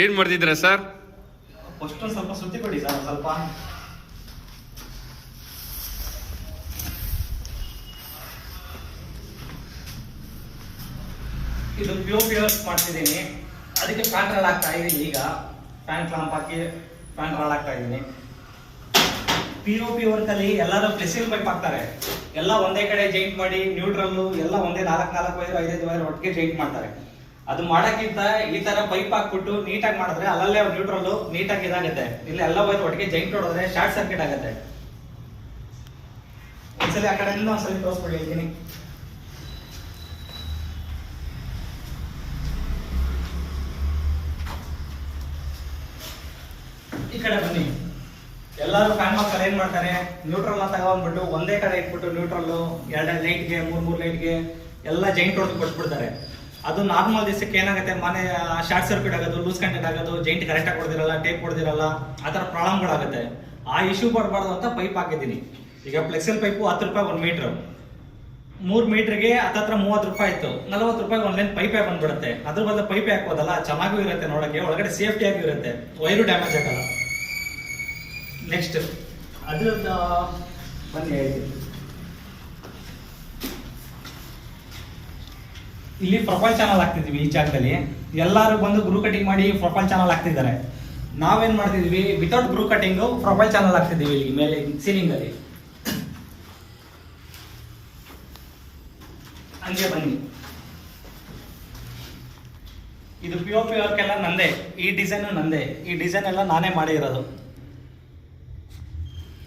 ಏನ್ ಮಾಡ್ತಿದ್ದೀರಾ sir? First ಒಂದು ಸ್ವಲ್ಪ ಸುತ್ತಿ ಕೊಡಿ ಸರ್. ಸ್ವಲ್ಪ ಇದು ಪ್ಯೂರ್ ಮಾಡ್ತಿದ್ದೀನಿ. ಅದಕ್ಕೆ ಫ್ಯಾನ್ ರಾಡ್ ಹಾಕ್ತಾ ಇದ್ದೀನಿ. ಈಗ ಫ್ಯಾನ್ ಕ್ಲಾಂಪ್ ಹಾಕಿ ಫ್ಯಾನ್ ರಾಡ್ ಹಾಕ್ತಾ ಇದ್ದೀನಿ. ಪಿ ವರ್ಕಲ್ಲಿ ಎಲ್ಲರೂ ಫ್ಲೆಕ್ಸಿಬಲ್ ಪೈಪ್ ಹಾಕ್ತಾರೆ. ಎಲ್ಲ ಒಂದೇ ಕಡೆ ಜೈಂಟ್ ಮಾಡಿ ನ್ಯೂಟ್ರಲ್ಲು ಎಲ್ಲ ಒಂದೇ 4 ವೈರ್ 5 ವೈರ್ ಒಟ್ಟಿಗೆ ಜೈಂಟ್ ಮಾಡ್ತಾರೆ. ಅದು ಮಾಡೋಕ್ಕಿಂತ ಈ ತರ ಪೈಪ್ ಹಾಕ್ಬಿಟ್ಟು ನೀಟಾಗಿ ಮಾಡಿದ್ರೆ ಅಲ್ಲಲ್ಲೇ ನ್ಯೂಟ್ರಲ್ ನೀಟಾಗಿ ಇದಾಗುತ್ತೆ. ಇಲ್ಲಿ ಎಲ್ಲ ವೈರ್ ಒಟ್ಟಿಗೆ ಜೈಂಟ್ ಹೊಡೆದ್ರೆ ಶಾರ್ಟ್ ಸರ್ಕ್ಯೂಟ್ ಆಗುತ್ತೆ. ಒಂದ್ಸಲಿ ಆ ಕಡೆಯಿಂದ ಒಂದ್ಸಲಿ ತೋರಿಸ್ಬಿಡಿ ಹೇಳ್ತೀನಿ. ಈ ಕಡೆ ಬನ್ನಿ. ಎಲ್ಲರೂ ಫ್ಯಾನ್ ಬಾಕ್ಸ್ ಏನ್ ಮಾಡ್ತಾರೆ, ನ್ಯೂಟ್ರಲ್ ನ ತಗೊಂಡ್ಬಿಟ್ಟು ಒಂದೇ ಕಡೆ ಇಟ್ಬಿಟ್ಟು ನ್ಯೂಟ್ರಲ್ 2 ಲೈಟ್ಗೆ 3 ಲೈಟ್ಗೆ ಎಲ್ಲ ಜೈಂಟ್ ಹೊಡೆದು ಕೊಟ್ಬಿಡ್ತಾರೆ. ಅದು ನಾರ್ಮಲ್ ದಿವಸಕ್ಕೆ ಏನಾಗುತ್ತೆ, ಮನೆ ಶಾರ್ಟ್ ಸರ್ಕ್ಯೂಟ್ ಆಗೋದು, ಲೂಸ್ ಕಂಟೆಂಟ್ ಆಗೋದು, ಜೈಂಟ್ ಕರೆಕ್ಟ್ ಆಗಿ ಕೊಡ್ದಿರಲ್ಲ, ಟೇಪ್ ಕೊಡ್ದಿರಲ್ಲ, ಆ ಥರ ಪ್ರಾಬ್ಲಮ್ಗಳಾಗುತ್ತೆ. ಆ ಇಶ್ಯೂ ಬರಬಾರ್ದು ಅಂತ ಪೈಪ್ ಹಾಕಿದ್ದೀನಿ. ಈಗ ಫ್ಲೆಕ್ಸಿಬಲ್ ಪೈಪು 10 ರೂಪಾಯಿ 1 ಮೀಟ್ರ್, 3 ಮೀಟರ್ಗೆ ಹತ್ತತ್ರ 30 ರೂಪಾಯಿ ಇತ್ತು. 40 ರೂಪಾಯಿ ಒಂದು ಲೈನ್ ಪೈಪೇ ಬಂದ್ಬಿಡುತ್ತೆ. ಅದ್ರ ಬದಲು ಪೈಪೇ ಹಾಕೋದಲ್ಲ, ಚೆನ್ನಾಗೂ ಇರುತ್ತೆ ನೋಡಕ್ಕೆ, ಒಳಗಡೆ ಸೇಫ್ಟಿ ಆಗಿ ಇರುತ್ತೆ, ವೈರು ಡ್ಯಾಮೇಜ್ ಆಗಲ್ಲ. ನೆಕ್ಸ್ಟ್ ಅದು ಬನ್ನಿ ಹೇಳ್ತೀನಿ. ಇಲ್ಲಿ ಪ್ರೊಫೈಲ್ ಚಾನಲ್ ಹಾಕ್ತಿದ್ವಿ. ಈ ಜಾಗದಲ್ಲಿ ಎಲ್ಲರೂ ಬಂದು ಗ್ರೂ ಕಟಿಂಗ್ ಮಾಡಿ ಪ್ರೊಫೈಲ್ ಚಾನಲ್ ಹಾಕ್ತಿದ್ದಾರೆ. ನಾವೇನ್ ಮಾಡ್ತಿದ್ವಿ, ವಿತೌಟ್ ಗ್ರೂ ಕಟಿಂಗ್ ಪ್ರೊಫೈಲ್ ಚಾನಲ್ ಹಾಕ್ತಿದ್ವಿ. ಇಲ್ಲಿ ಮೇಲೆ ಸೀಲಿಂಗ್ ಅಲ್ಲಿ ಹಂಗೆ ಬನ್ನಿ. ಇದು ಪಿ ವರ್ಕ್ ಎಲ್ಲ ನಂದೇ. ಈ ಡಿಸೈನ್ ನಂದೇ. ಈ ಡಿಸೈನ್ ಎಲ್ಲ ನಾನೇ ಮಾಡಿರೋದು.